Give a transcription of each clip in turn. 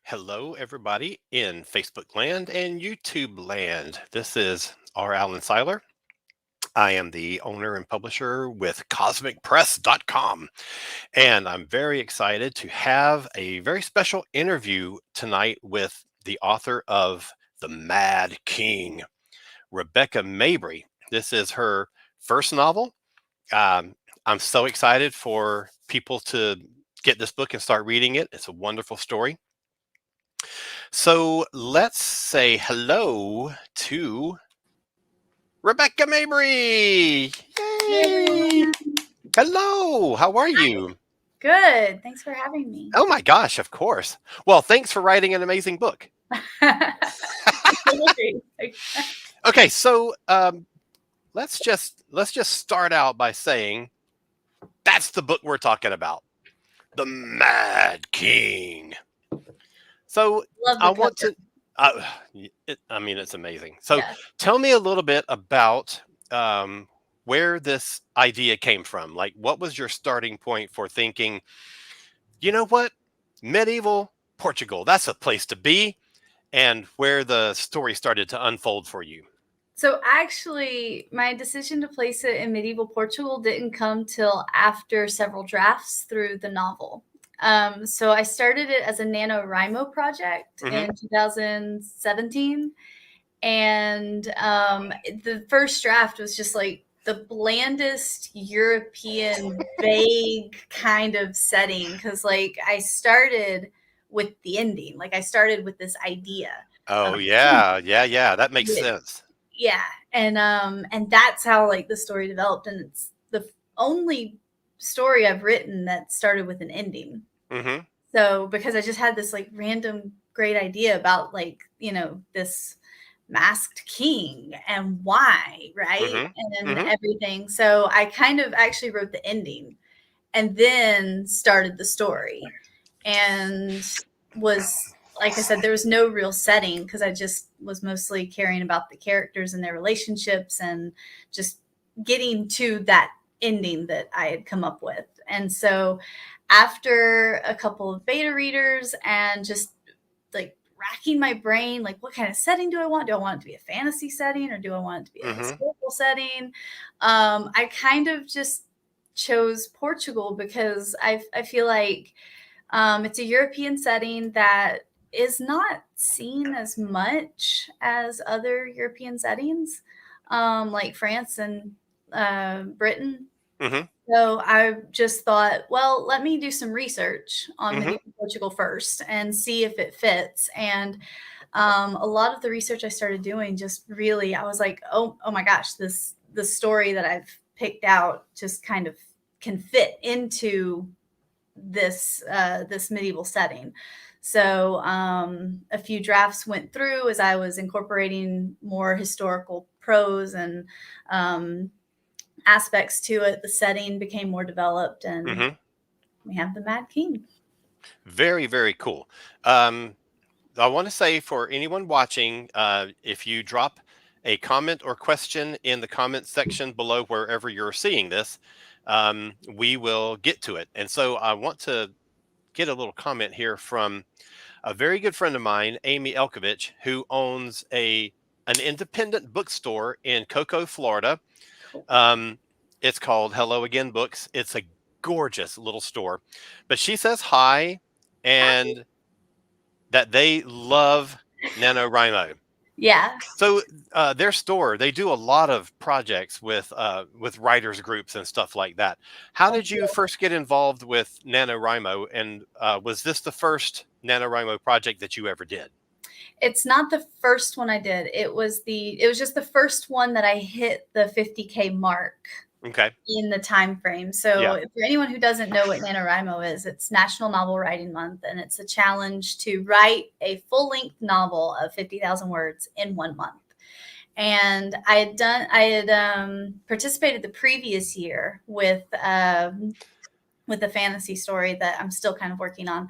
Hello, everybody in Facebook land and YouTube land. This is R. Alan Seiler. I am the owner and publisher with CosmicPress.com, and I'm very excited to have a very special interview tonight with the author of The Mad King, Rebekah Mabry. This is her first novel. I'm so excited for people to get this book and start reading it. It's a wonderful story. So let's say hello to Rebekah Mabry. Hey Yay! everyone. Hello, how are you? Good. Thanks for having me. Oh my gosh, of course. Well, thanks for writing an amazing book. Absolutely. Okay, so let's just start out by saying that's the book we're talking about, The Mad King. So Love I the want cover. to. I mean, it's amazing. So Yeah. tell me a little bit about um, where this idea came from. Like, what was your starting point for thinking, you know what, medieval Portugal, that's a place to be, and where the story started to unfold for you? So actually, my decision to place it in medieval Portugal didn't come till after several drafts through the novel. So I started it as a NaNoWriMo project Hmm. in 2017. And the first draft was just like the blandest European vague kind of setting because like I started with the ending, like I started with this idea of Oh, a king, yeah. That makes which, sense. yeah, and that's how like the story developed, and it's the only story I've written that started with an ending. Hmm. So because I just had this like random great idea about like, this masked king and why, right? Hmm. And Hmm. everything. So I kind of actually wrote the ending and then started the story. And was like I said, there was no real setting because I just was mostly caring about the characters and their relationships and just getting to that ending that I had come up with. And so after a couple of beta readers and just like racking my brain, like what kind of setting do I want? Do I want it to be a fantasy setting or do I want it to be a Hmm. historical setting? I kind of just chose Portugal because I feel like it's a European setting that is not seen as much as other European settings, like France and Britain. Hmm. So I just thought, well, let me do some research on Hmm. medieval Portugal first and see if it fits. And a lot of the research I started doing just really, I was like, oh my gosh, the story that I've picked out just kind of can fit into this medieval setting. So a few drafts went through as I was incorporating more historical prose and um, aspects to it. The setting became more developed, and Hmm. we have the Mad King. Very, very cool. Um, I want to say for anyone watching, if you drop a comment or question in the comment section below wherever you're seeing this, we will get to it. And so I want to get a little comment here from a very good friend of mine, Amy Elkovich, who owns an independent bookstore in Cocoa, Florida. Cool. Um, it's called Hello Again Books. It's a gorgeous little store, but she says hi and that they love NaNoWriMo. Yeah. So their store, they do a lot of projects with writers groups and stuff like that. How did you first get involved with NaNoWriMo, and was this the first NaNoWriMo project that you ever did? It's not the first one I did. It was just the first one that I hit the 50K mark Okay. in the time frame. So Yeah. for anyone who doesn't know what NaNoWriMo is, it's National Novel Writing Month, and it's a challenge to write a full-length novel of 50,000 words in 1 month. And I had participated the previous year with a fantasy story that I'm still kind of working on.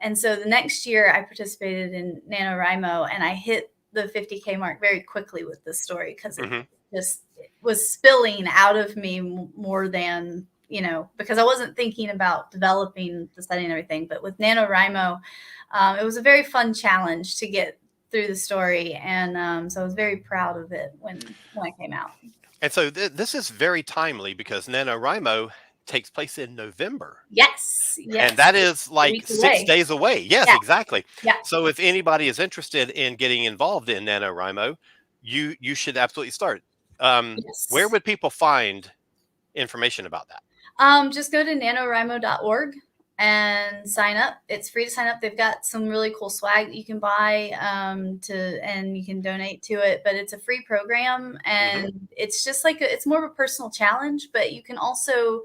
And so the next year I participated in NaNoWriMo and I hit the 50K mark very quickly with this story because it Hmm. just was spilling out of me more than because I wasn't thinking about developing the setting and everything. But with NaNoWriMo, it was a very fun challenge to get through the story. And so I was very proud of it when it came out. And so this is very timely because NaNoWriMo takes place in November. Yes. And Yes. that is A like week 6 away. days away. Yes, Yeah. exactly. Yeah. So if anybody is interested in getting involved in NaNoWriMo, you should absolutely start. Where Yes. would people find information about that? Just go to nanowrimo.org and sign up. It's free to sign up. They've got some really cool swag that you can buy and you can donate to it. But it's a free program, Hmm. and it's just like it's more of a personal challenge. But you can also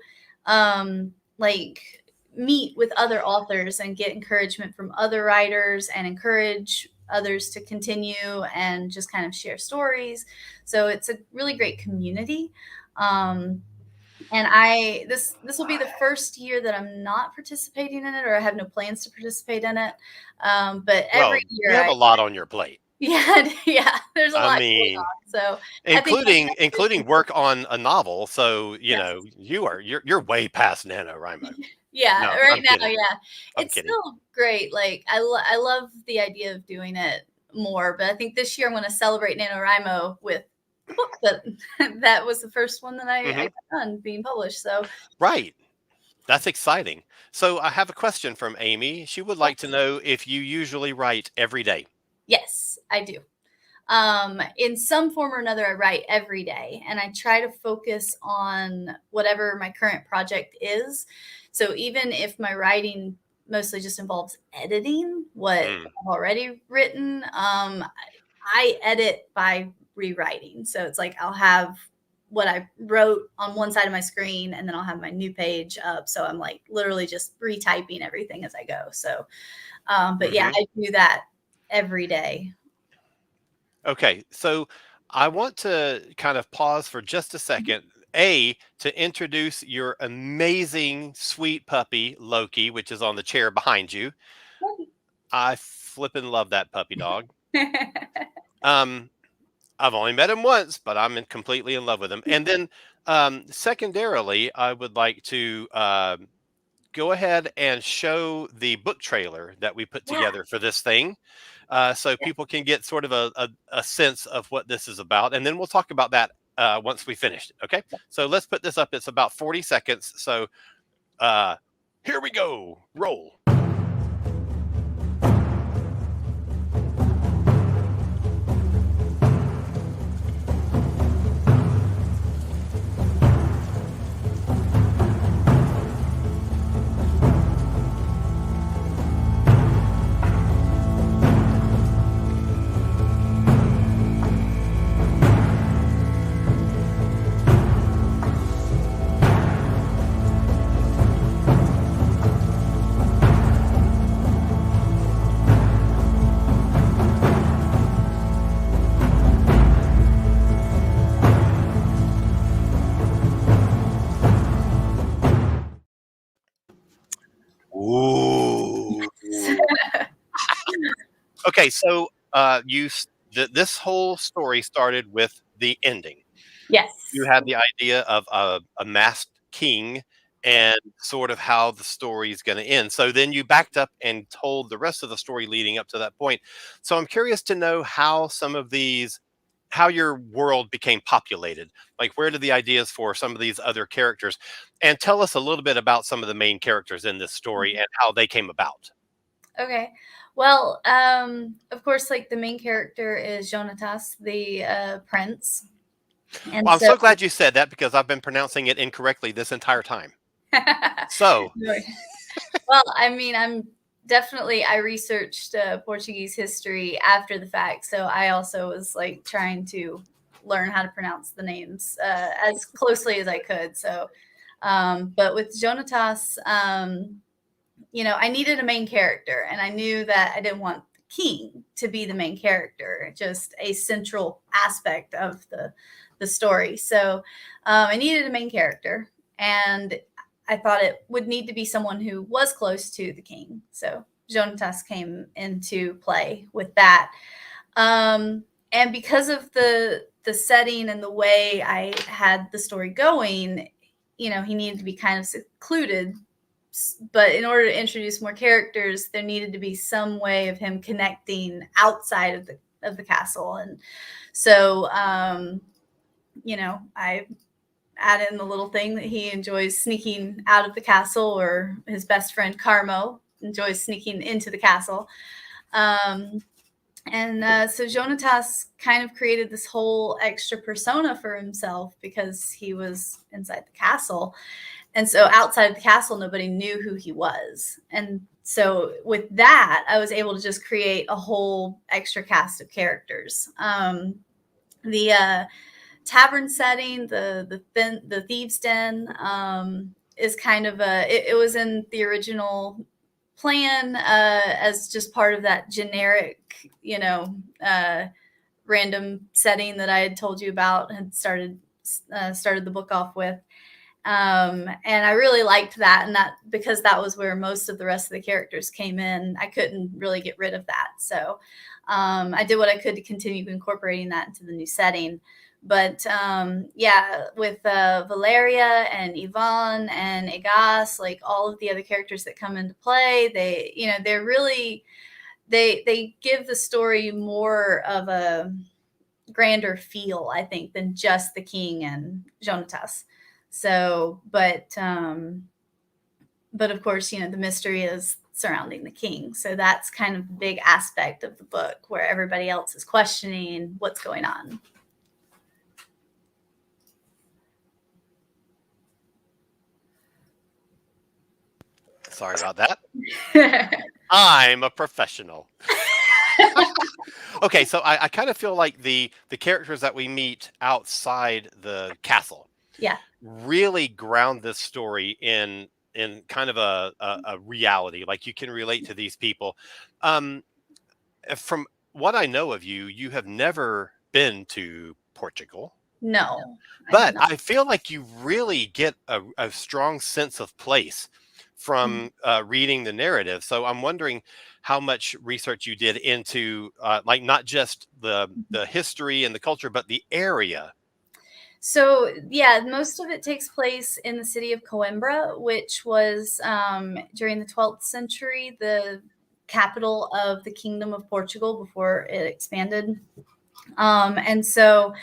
like meet with other authors and get encouragement from other writers and encourage others to continue and just kind of share stories. So it's a really great community. Um, and this will be the first year that I'm not participating in it, or I have no plans to participate in it. But every Well, year you have a lot on your plate. yeah, yeah, there's a I lot going mean, on. So I think my including work on a novel. So yes, you're way past NaNoWriMo. yeah, No, right I'm now, kidding. yeah, I'm it's kidding. still great. Like I love the idea of doing it more, but I think this year I'm going to celebrate NaNoWriMo with the book that was the first one that I Hmm. got done being published. So Right. That's exciting. So I have a question from Amy. She would like to yes, know if you usually write every day. yes, I do. In some form or another, I write every day, and I try to focus on whatever my current project is. So even if my writing mostly just involves editing what Mm, I've already written, I edit by rewriting. So it's like I'll have what I wrote on one side of my screen, and then I'll have my new page up. So I'm like literally just retyping everything as I go. So, but yeah, hmm. I do that every day. Okay, so I want to kind of pause for just a second. A, to introduce your amazing sweet puppy, Loki, which is on the chair behind you. I flippin' love that puppy dog. Um, I've only met him once, but completely in love with him. And then, secondarily, I would like to go ahead and show the book trailer that we put Yeah. together for this thing, so Yeah. people can get sort of a sense of what this is about. And then we'll talk about that once we finish it. Okay. So let's put this up. It's about 40 seconds. So uh, here we go. Roll. Ooh. Okay. So this whole story started with the ending. You Yes. had the idea of a masked king and sort of how the story is going to end. So then you backed up and told the rest of the story leading up to that point. So I'm curious to know how how your world became populated. Like, where did the ideas for some of these other characters? And tell us a little bit about some of the main characters in this story and how they came about. Okay. Well, of course, like the main character is Jonatas, the prince, and Well, I'm so so glad you said that because I've been pronouncing it incorrectly this entire time. So, well, I mean, I researched Portuguese history after the fact, so I also was like trying to learn how to pronounce the names as closely as I could. So, but with Jonatas, I needed a main character, and I knew that I didn't want the king to be the main character, just a central aspect of the story. So I needed a main character, and I thought it would need to be someone who was close to the king. So Jonatas came into play with that. And because of the setting and the way I had the story going, he needed to be kind of secluded. But in order to introduce more characters, there needed to be some way of him connecting outside of the castle. And so, I add in the little thing that he enjoys sneaking out of the castle, or his best friend Carmo enjoys sneaking into the castle. So Jonatas kind of created this whole extra persona for himself because he was inside the castle. And so outside of the castle, nobody knew who he was. And so with that, I was able to just create a whole extra cast of characters. The tavern setting, the thieves' den, is kind of it was in the original plan as just part of that generic, random setting that I had told you about, had started the book off with. And I really liked that, and that because that was where most of the rest of the characters came in, I couldn't really get rid of that. So I did what I could to continue incorporating that into the new setting. But with Valeria and Yvonne and Egas, like all of the other characters that come into play, they're really they give the story more of a grander feel, I think, than just the king and Jonatas. So, but of course, the mystery is surrounding the king. So that's kind of the big aspect of the book, where everybody else is questioning what's going on. Sorry about that. I'm a professional. Okay, so I kind of feel like the characters that we meet outside the castle, yeah, really ground this story in kind of a reality. Like, you can relate to these people. From what I know of you, you have never been to Portugal. no, But I feel like you really get a strong sense of place from reading the narrative. So I'm wondering how much research you did into like not just the history and the culture, but the area. So yeah, most of it takes place in the city of Coimbra, which was during the 12th century the capital of the Kingdom of Portugal before it expanded. And so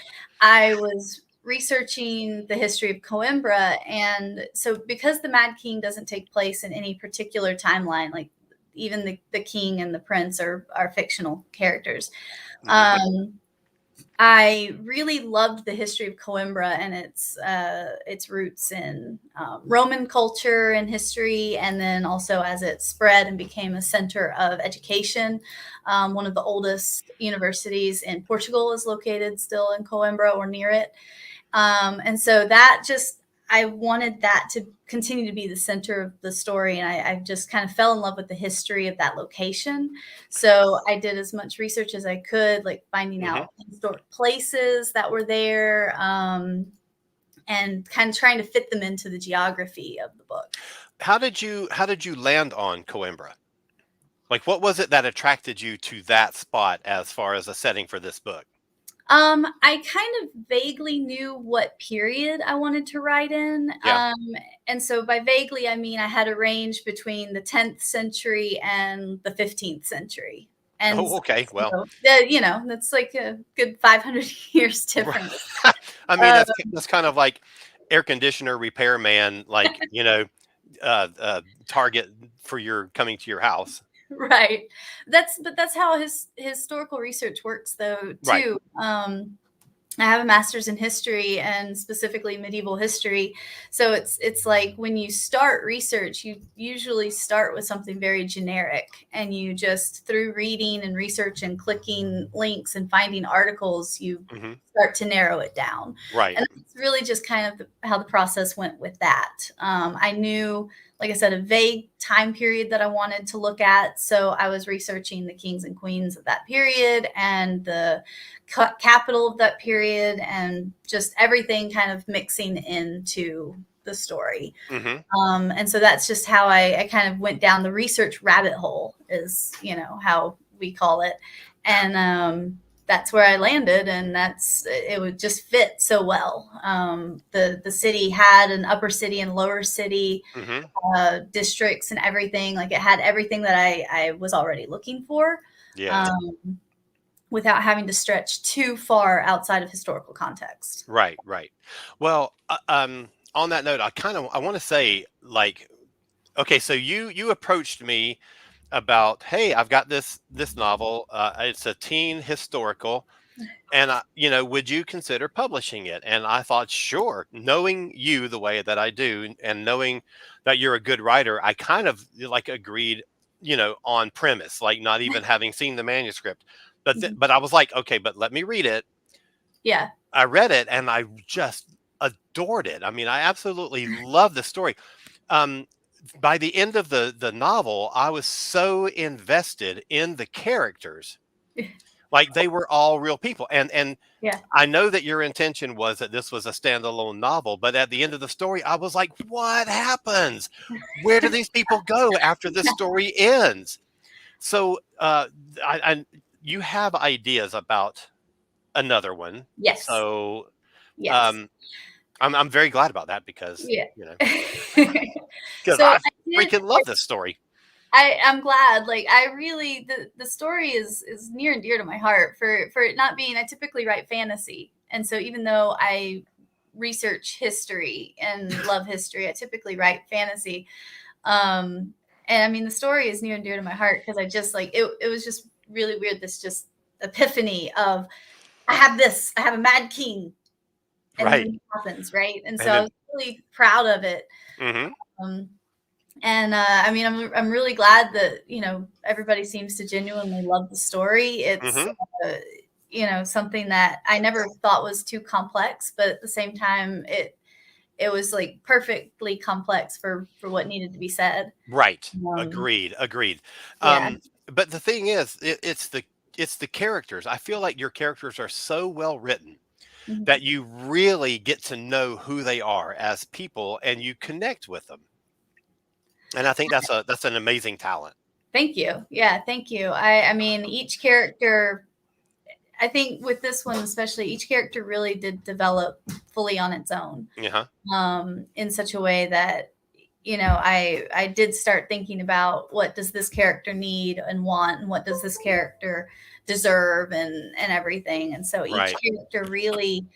I was researching the history of Coimbra. And so because the Mad King doesn't take place in any particular timeline, like even the king and the prince are fictional characters. Mhm. I really loved the history of Coimbra and its roots in Roman culture and history, and then also as it spread and became a center of education. One of the oldest universities in Portugal is located still in Coimbra or near it. And so that just, I wanted that to continue to be the center of the story. And I just kind of fell in love with the history of that location. So I did as much research as I could, like finding out historic places that were there, and kind of trying to fit them into the geography of the book. How did you land on Coimbra? Like, what was it that attracted you to that spot as far as a setting for this book? I kind of vaguely knew what period I wanted to write in. Yeah. And so by vaguely, I mean I had a range between the 10th century and the 15th century. And Oh, okay. Well, that's like a good 500 years difference. I mean, that's kind of like air conditioner repairman, like, target for your coming to your house. Right. But that's how his historical research works, though, Right. too. I have a master's in history, and specifically medieval history. So it's like when you start research, you usually start with something very generic, and you just, through reading and research and clicking links and finding articles, you start to narrow it down. Right. And it's really just kind of how the process went with that. I knew, like I said, a vague time period that I wanted to look at. So I was researching the kings and queens of that period and the capital of that period, and just everything kind of mixing into the story. And so that's just how I kind of went down the research rabbit hole, is, how we call it. And that's where I landed, and it would just fit so well. The city had an upper city and lower city Mm-hmm. districts and everything. Like it had everything that I was already looking for, Yeah. um, without having to stretch too far outside of historical context. Right. Right. Well, on that note, I want to say, like, okay, so you approached me about, hey, I've got this novel. It's a teen historical, and would you consider publishing it? And I thought, sure. Knowing you the way that I do, and knowing that you're a good writer, I kind of like agreed, on premise, like not even having seen the manuscript. But I was like, okay, but let me read it. Yeah. I read it and I just adored it. I mean, I absolutely love the story. Um, by the end of the novel, I was so invested in the characters, like they were all real people. And Yeah. I know that your intention was that this was a standalone novel, but at the end of the story, I was like, what happens? Where do these people go after the story ends? So, I you have ideas about another one. Yes. So, Yes. um, I'm very glad about that because, Yeah. you know, because So I I did. freaking love this story. I'm glad. Like I really, the story is near and dear to my heart for it not being. I typically write fantasy, and so even though I research history and love history, I typically write fantasy. Um, and I mean, the story is near and dear to my heart because I just like it. It was just really weird. This just epiphany of I have this. I have a mad king, and then Right. it happens, right? And so And I then, was really proud of it. hmm Um, and I mean, I'm really glad that everybody seems to genuinely love the story. It's hmm uh, something that I never thought was too complex, but at the same time, it was like perfectly complex for what needed to be said. right. Um, Agreed. Agreed. yeah. But the thing is, it's the characters. I feel like your characters are so well written Mhm. that you really get to know who they are as people and you connect with them. And I think that's an amazing talent. Thank you. Yeah, thank you. I mean, each character. I think with this one especially, each character really did develop fully on its own. Yeah. In such a way that I did start thinking about what does this character need and want, and what does this character deserve, and everything. And so each Right. character really,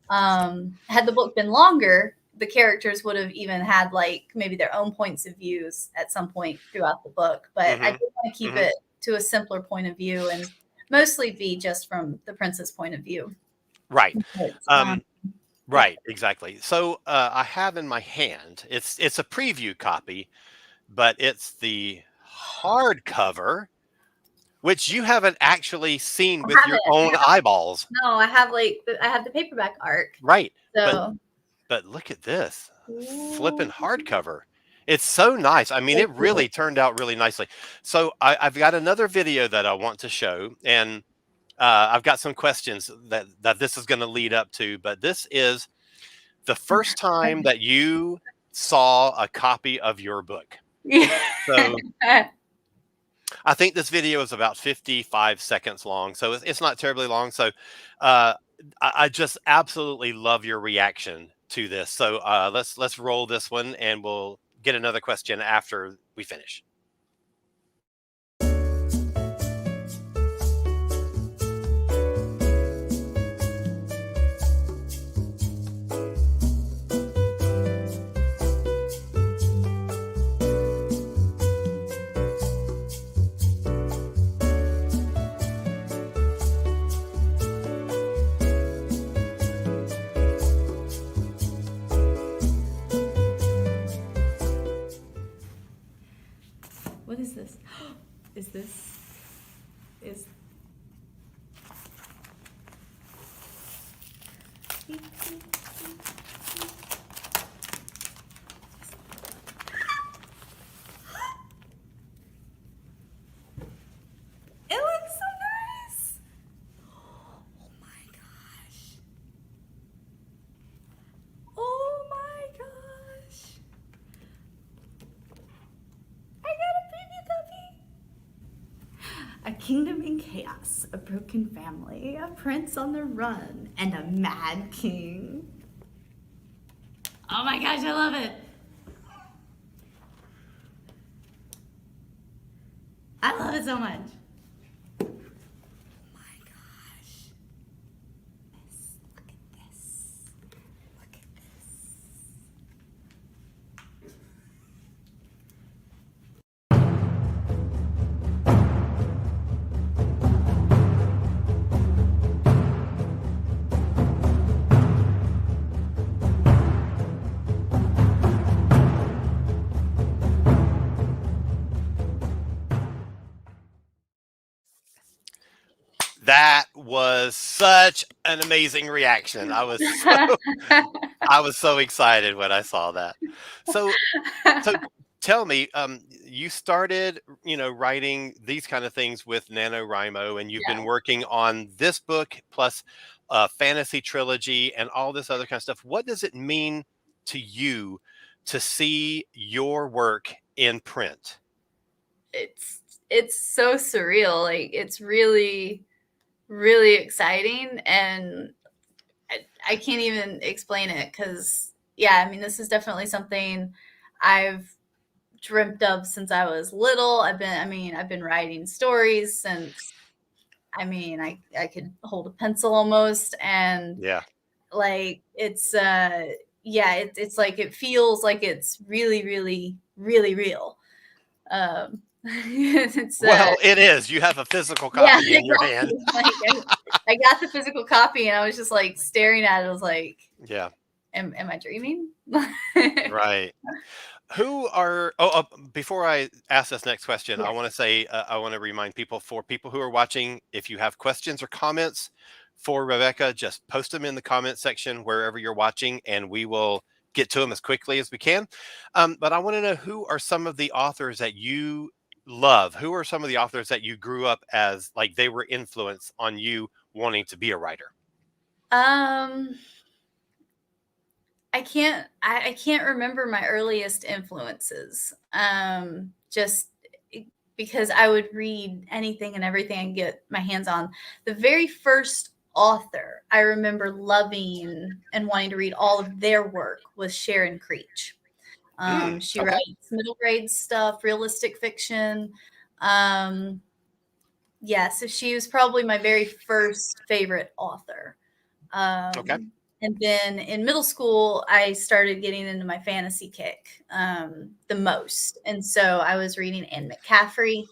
had the book been longer, the characters would have even had like maybe their own points of views at some point throughout the book. But I hmm did want to keep hmm it to a simpler point of view and mostly be just from the prince's point of view. Right. But, Um, yeah. right. Exactly. So I have in my hand. It's a preview copy, but it's the hardcover, which you haven't actually seen I with your haven't. own eyeballs. No, I have I have the paperback arc. Right. But So but look at this flipping ooh, hardcover. It's so nice. I mean, so it really cool. turned out really nicely. So I've got another video that I want to show, and I've got some questions that this is going to lead up to. But this is the first time that you saw a copy of your book. So Yeah. I think this video is about 55 seconds long, so it's not terribly long. So uh, I just absolutely love your reaction to this. So let's roll this one, and we'll get another question after we finish. What is this? Is this is it looks so nice. Oh my gosh. Oh my gosh. I got a preview copy. I kingdom in chaos, a broken family, a prince on the run, and a mad king. Oh my gosh, I love it. I love it so much. My gosh. Look at this. Look at this. That was such an amazing reaction. I was so excited when I saw that. So so tell me, you started, writing these kind of things with NaNoWriMo, and you've been Yeah. working on this book plus a fantasy trilogy and all this other kind of stuff. What does it mean to you to see your work in print? It's it's so surreal. Like it's really really exciting, and I can't even explain it because yeah, I mean this is definitely something I've dreamt of since I was little. I've been writing stories since I could hold a pencil almost, and Yeah. like it's yeah, it's like it feels like it's really really really real. It's Well, it is. You have a physical yeah, copy in your hand. exactly. Like I got the physical copy and I was just like staring at it. I was like, Yeah. am I dreaming? Right. Who are before I ask this next question, I Yes. want to say I want to remind people, for people who are watching, if you have questions or comments for Rebekah, just post them in the comment section wherever you're watching, and we will get to them as quickly as we can. But I want to know, who are some of the authors that you love? Who are some of the authors that you grew up as, like, they were influence on you wanting to be a writer? Um, I can't remember my earliest influences. Just because I would read anything and everything I could get my hands on. The very first author I remember loving and wanting to read all of their work was Sharon Creech. She Okay. writes middle grade stuff, realistic fiction. Um, yeah, so she was probably my very first favorite author. Okay. And then in middle school, I started getting into my fantasy kick the most. And so I was reading Anne McCaffrey,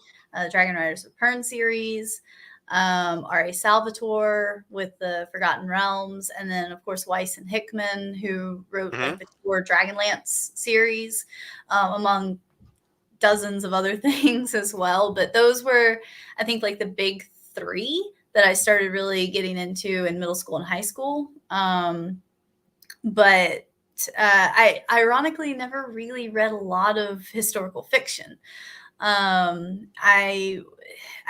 Dragon Riders of Pern series, R.A. Salvatore with the Forgotten Realms, and then, of course, Weiss and Hickman, who wrote Hmm. like the core Dragonlance series, among dozens of other things as well. But those were, I think, like the big three that I started really getting into in middle school and high school. But I ironically never really read a lot of historical fiction. I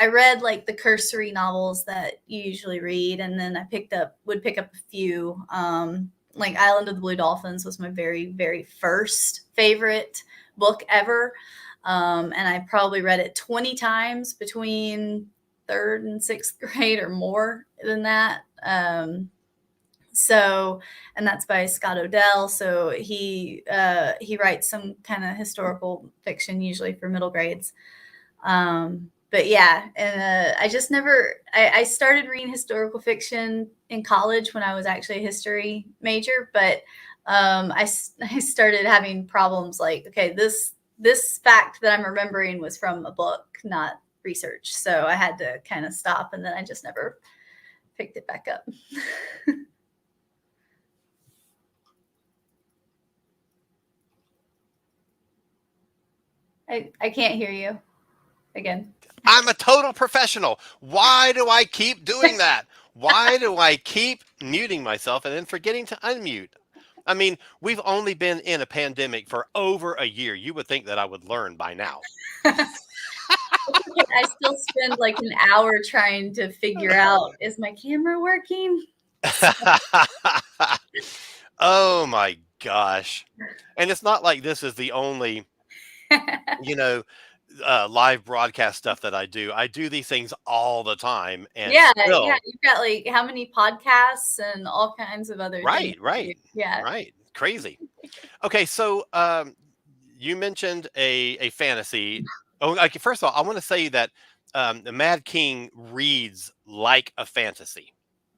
read like the cursory novels that you usually read, and then I would pick up a few. Like Island of the Blue Dolphins was my very very first favorite book ever, and I probably read it 20 times between third and sixth grade or more than that. So, and that's by Scott Odell. So he writes some kind of historical fiction usually for middle grades. But yeah, and I just never. I started reading historical fiction in college when I was actually a history major, but I started having problems. Like, okay, this fact that I'm remembering was from a book, not research. So I had to kind of stop, and then I just never picked it back up. I can't hear you again. I'm a total professional. Why do I keep doing that? Why do I keep muting myself and then forgetting to unmute? I mean, we've only been in a pandemic for over a year. You would think that I would learn by now. I still spend like an hour trying to figure out, is my camera working? Oh my gosh. And it's not like this is the only, you know, live broadcast stuff that I do these things all the time, and Yeah, yeah, still, you've got, like, how many podcasts and all kinds of other things right, to do. right, Yeah. right, crazy. Okay, so you mentioned a fantasy. Oh, like, first of all, I want to say that the Mad King reads like a fantasy.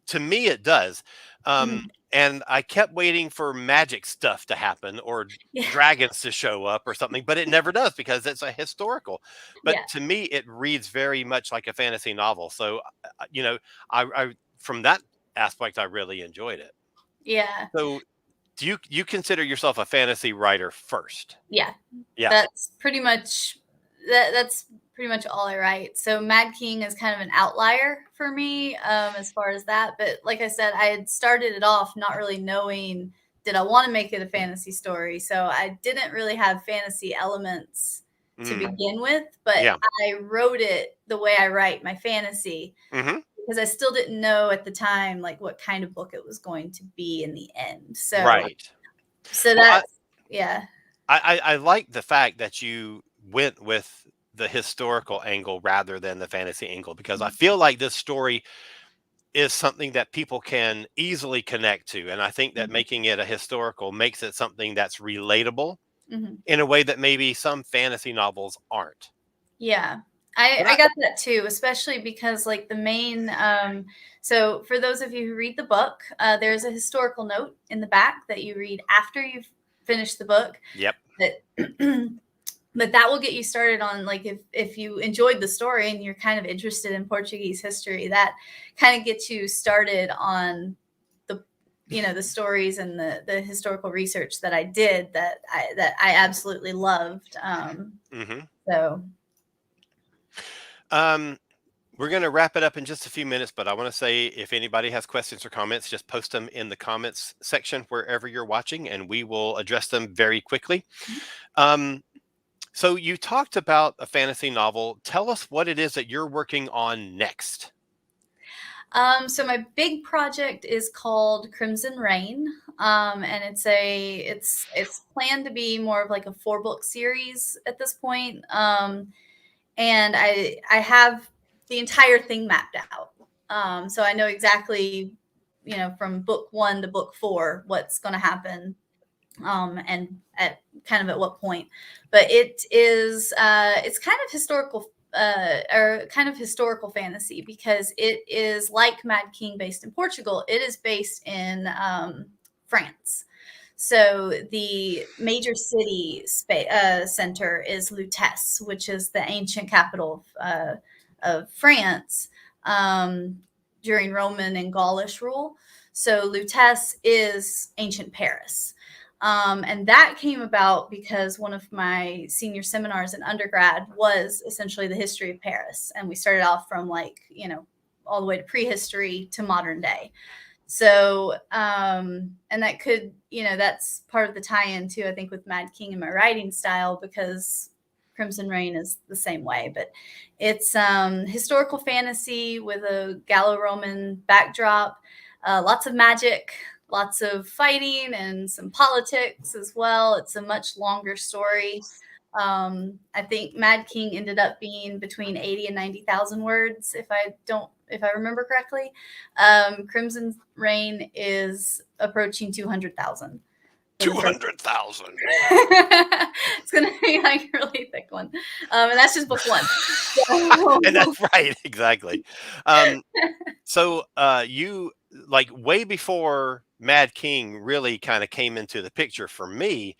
To me, it does. Mhm. And I kept waiting for magic stuff to happen or Yeah, dragons to show up or something, but it never does because it's a historical. But yeah, to me, it reads very much like a fantasy novel. So, I from that aspect, I really enjoyed it. yeah, So, do you consider yourself a fantasy writer first? yeah. Yeah. That's pretty much that's pretty much all I write. So Mad King is kind of an outlier for me, as far as that. But like I said, I had started it off not really knowing did I want to make it a fantasy story. So I didn't really have fantasy elements to Mm, begin with, but yeah. I wrote it the way I write my fantasy Hmm. because I still didn't know at the time like what kind of book it was going to be in the end. Right. So Well, that's yeah. I like the fact that you went with the historical angle rather than the fantasy angle because I feel like this story is something that people can easily connect to. And I think that Mhm. making it a historical makes it something that's relatable Mhm. in a way that maybe some fantasy novels aren't. Yeah. But I got that too, especially because like the main so for those of you who read the book, there's a historical note in the back that you read after you've finished the book yep. that but that will get you started on like if you enjoyed the story and you're kind of interested in Portuguese history, that kind of gets you started on the the stories and the historical research that I did that I absolutely loved. Hmm. So Um, we're going to wrap it up in just a few minutes, but I want to say if anybody has questions or comments, just post them in the comments section wherever you're watching, and we will address them very quickly. Um, so, you talked about a fantasy novel. Tell us what it is that you're working on next. So my big project is called Crimson Rain, and it's planned to be more of like a 4 book series at this point. And I have the entire thing mapped out, so I know exactly, from book 1 to book 4 what's going to happen, and at kind of at what point. But it's kind of historical or kind of historical fantasy because it is like Mad King based in Portugal. It is based in France. So the major city center is Lutece, which is the ancient capital of France, um, during Roman and Gaulish rule. So Lutece is ancient Paris. And that came about because one of my senior seminars in undergrad was essentially the history of Paris. And we started off from like, all the way to prehistory to modern day. So, and that could, that's part of the tie in too, I think, with Mad King and my writing style, because Crimson Rain is the same way. But it's historical fantasy with a Gallo Roman backdrop, lots of magic, lots of fighting, and some politics as well. It's a much longer story. I think Mad King ended up being between 80 and 90,000 words, if I remember correctly. Crimson Rain is approaching 200,000 for the first. 200,000. It's going to be like a really thick one. And that's just book 1. And So, that's right, exactly. Um, so, you like way before Mad King really kind of came into the picture for me.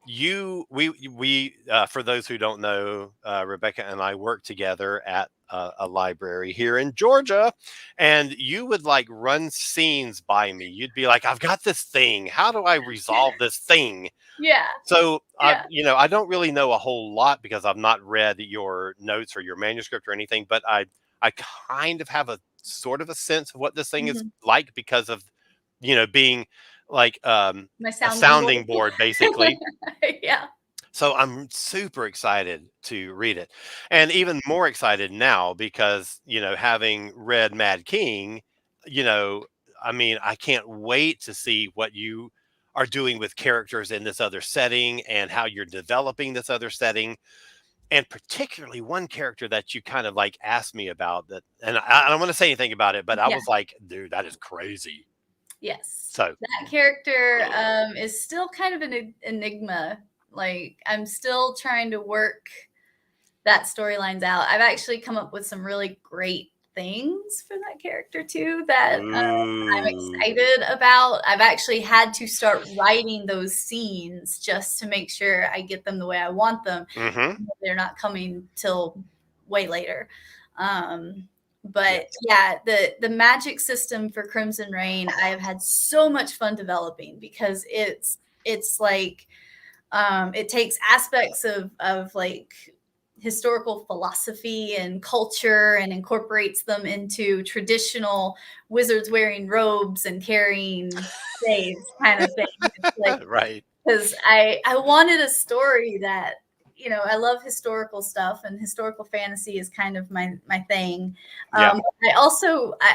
For those who don't know, Rebecca and I work together at a library here in Georgia, and you would like run scenes by me. You'd be like, "I've got this thing. How do I resolve this thing?" yeah. So Yeah. I don't really know a whole lot because I've not read your notes or your manuscript or anything, but I kind of have a sort of a sense of what this thing is Mhm. like because of, being like My a sounding board. sounding board basically. Yeah. So I'm super excited to read it. And even more excited now because, having read Mad King, you know, I mean, I can't wait to see what you are doing with characters in this other setting and how you're developing this other setting. and particularly one character that you kind of like asked me about that, and I don't want to say anything about it, but I Yeah. was like, dude, that is crazy. Yes. So, That character is still kind of an enigma. Like, I'm still trying to work that storylines out. I've actually come up with some really great things for that character too that I'm ooh, excited about. I've actually had to start writing those scenes just to make sure I get them the way I want them. mm-hmm, They're not coming till way later. But yes, yeah, the magic system for Crimson Rain, I have had so much fun developing because it's like it takes aspects of like historical philosophy and culture and incorporates them into traditional wizards wearing robes and carrying staves kind of thing. It's like right, because I wanted a story that I love historical stuff and historical fantasy is kind of my thing. yeah,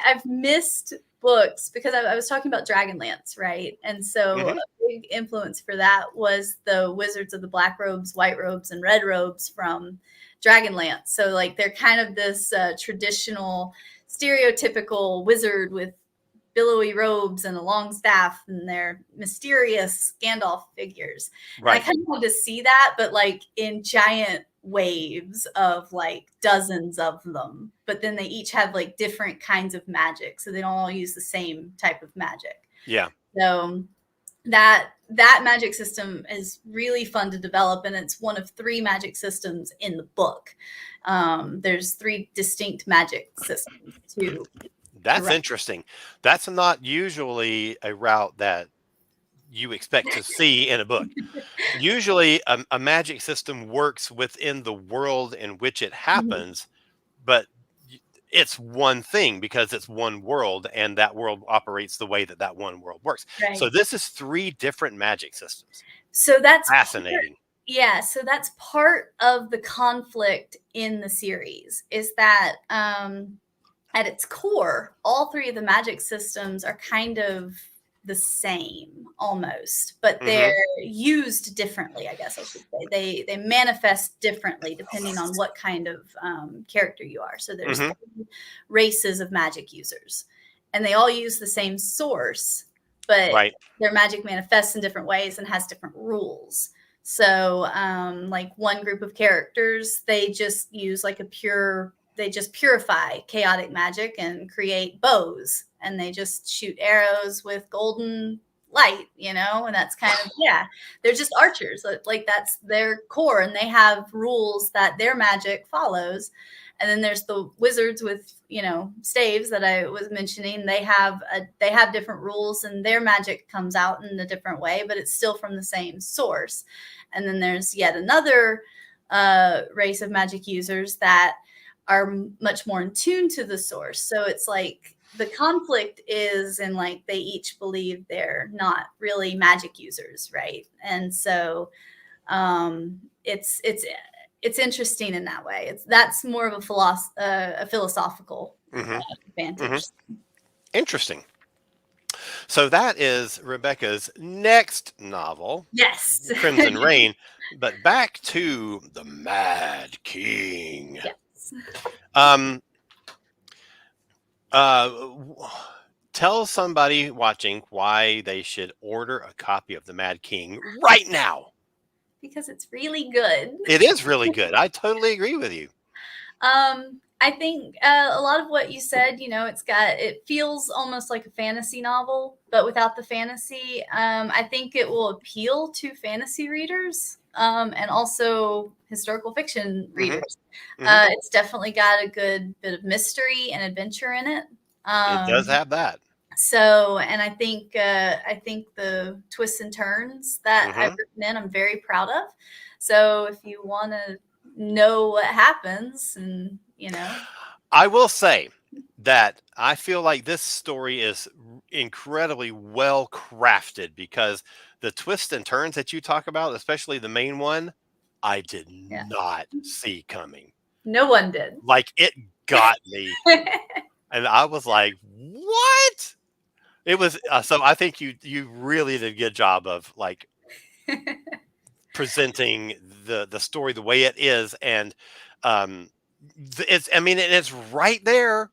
I've missed books because I was talking about Dragonlance, right? And so a mm-hmm, big influence for that was the Wizards of the Black Robes, White Robes, and Red Robes from Dragonlance. So like they're kind of this traditional, stereotypical wizard with billowy robes and a long staff, and they're mysterious Gandalf figures. And I right, kind of wanted to see that, but like in giant waves of like dozens of them. But then they each have like different kinds of magic, so they don't all use the same type of magic. yeah. So that magic system is really fun to develop, and it's one of 3 magic systems in the book. There's 3 distinct magic systems to That's write. interesting. That's not usually a route that you expect to see in a book. Usually, a magic system works within the world in which it Mhm. happens, but it's one thing because it's one world, and that world operates the way that that one world works. So Right. this is 3 different magic systems. So that's part, Fascinating. yeah, so that's part of the conflict in the series is that at its core, all 3 of the magic systems are kind of the same almost, but they're Hmm. used differently, I guess I should say. They manifest differently depending on what kind of character you are. So there's Hmm. 3 races of magic users, and they all use the same source, but Right. their magic manifests in different ways and has different rules. So, like one group of characters, they just purify chaotic magic and create bows, and they just shoot arrows with golden light, and that's kind of, yeah, they're just archers. Like that's their core, and they have rules that their magic follows. And then there's the wizards with staves that I was mentioning. They have different rules, and their magic comes out in a different way, but it's still from the same source. And then there's yet another race of magic users that are much more in tune to the source. So it's like the conflict is in like they each believe they're not really magic users, right? And so it's interesting in that way. That's more of a philosophical Hmm. Hmm. advantage. Interesting. So that is Rebecca's next novel, Yes. Crimson Rain. But back to the Mad King. Yes. Um, w- tell somebody watching why they should order a copy of the Mad King right now. Because it's really good. It is really good. I totally agree with you. I think a lot of what you said, it feels almost like a fantasy novel, but without the fantasy. I think it will appeal to fantasy readers and also historical fiction Hmm. readers. Hmm. It's definitely got a good bit of mystery and adventure in it. It does have that. And I think the twists and turns that I've Hmm. written in, I'm very proud of. So if you want to know what happens, and I will say that I feel like this story is incredibly well crafted because the twists and turns that you talk about, especially the main one, I did yeah, not see coming. no one did. Like it got me, and I was like, "What?" It was so. I think you really did a good job of like presenting the story the way it is, and um, it's right there.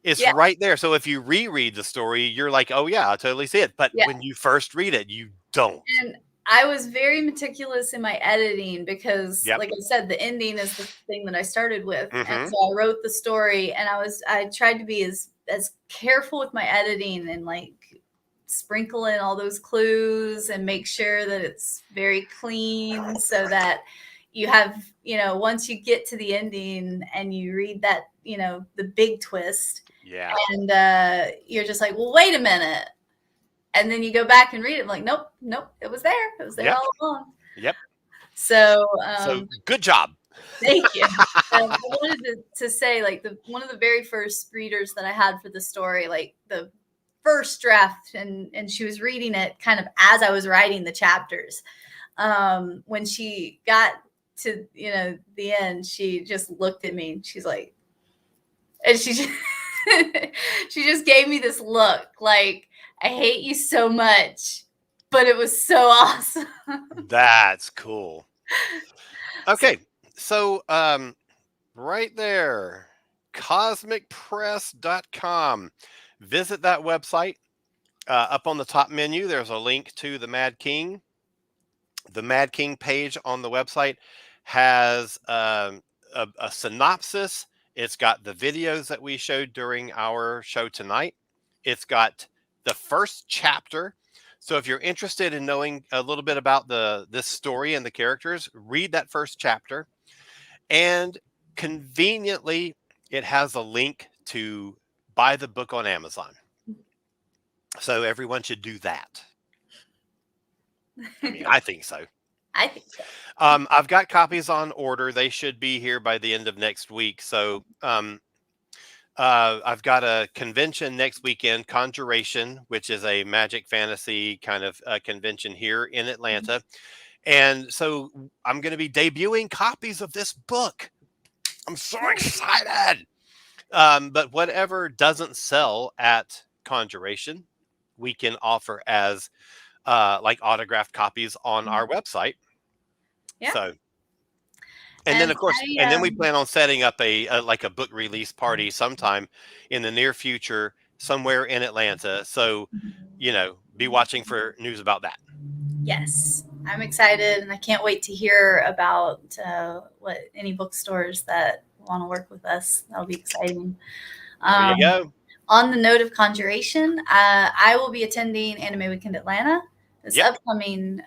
It's Yeah, right there. So if you reread the story, you're like, oh yeah, I totally see it. But yeah. when you first read it, you don't. And I was very meticulous in my editing because, Yep. like I said, the ending is the thing that I started with. And Mm-hmm. so I wrote the story, and I tried to be as careful with my editing and like sprinkle in all those clues and make sure that it's very clean so that you have, once you get to the ending and you read that, the big twist, Yeah. and you're just like, well, wait a minute. And then you go back and read it. I'm like, nope, nope, it was there. It was there Yep. all along. Yep. So, So good job. thank you. I wanted to say, like, one of the very first readers that I had for the story, like the first draft, and she was reading it kind of as I was writing the chapters. When she got to the end, she just looked at me and she's like, and she just, she just gave me this look like, I hate you so much, but it was so awesome. That's cool. So, Okay. So right there, cosmicpress.com. Visit that website. Up on the top menu, there's a link to the Mad King. The Mad King page on the website has a synopsis. It's got the videos that we showed during our show tonight. It's got the first chapter. So if you're interested in knowing a little bit about this story and the characters, read that first chapter. And conveniently, it has a link to buy the book on Amazon. So everyone should do that. I mean, I think so. I think so. I've got copies on order. They should be here by the end of next week. So I've got a convention next weekend, Conjuration, which is a magic fantasy kind of convention here in Atlanta. And so I'm going to be debuting copies of this book. I'm so excited. But whatever doesn't sell at Conjuration, we can offer as like autographed copies on our website. Yeah. So, and then of course, and then we plan on setting up a like a book release party sometime in the near future, somewhere in Atlanta. So, be watching for news about that. Yes, I'm excited, and I can't wait to hear about what any bookstores that want to work with us. That'll be exciting. There you go. On the note of Conjuration, I will be attending Anime Weekend Atlanta this upcoming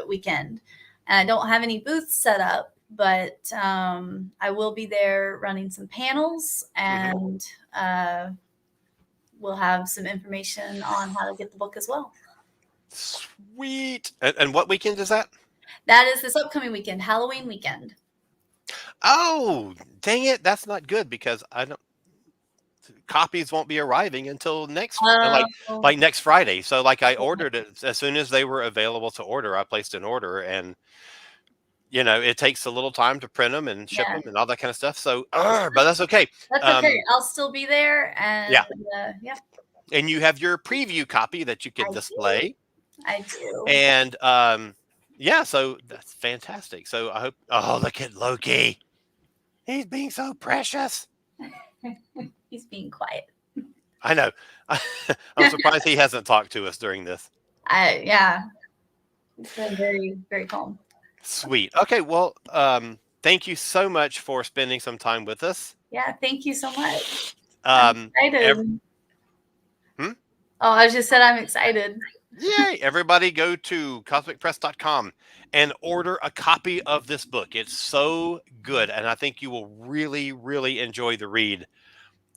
weekend. And I don't have any booths set up, but I will be there running some panels, and we'll have some information on how to get the book as well. Sweet. And what weekend is that? That is this upcoming weekend, Halloween weekend. Oh, dang it. That's not good because copies won't be arriving until next like next Friday. So like I ordered it as soon as they were available to order. I placed an order, and it takes a little time to print them and ship them and all that kind of stuff. So, but that's okay. That's okay. I'll still be there, and yeah. And you have your preview copy that you can display. I do. And so that's fantastic. So I hope. Oh, look at Loki. He's being so precious. He's being quiet. I know. I'm surprised he hasn't talked to us during this. Yeah. It's been very, very calm. Sweet. Okay. Well, thank you so much for spending some time with us. Yeah. Thank you so much. I'm excited. I just said I'm excited. Yay. Everybody go to cosmicpress.com and order a copy of this book. It's so good. And I think you will really, really enjoy the read.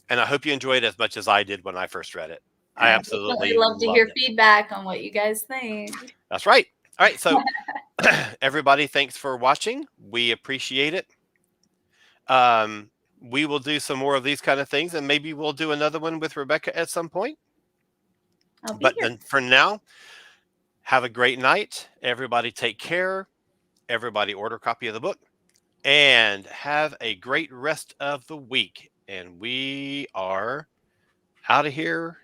And I hope you enjoyed it as much as I did when I first read it. I absolutely love to hear feedback on what you guys think. That's right. All right. So everybody, thanks for watching. We appreciate it. We will do some more of these kind of things, and maybe we'll do another one with Rebekah at some point. But then for now, have a great night. Everybody take care. Everybody order a copy of the book, and have a great rest of the week. And we are out of here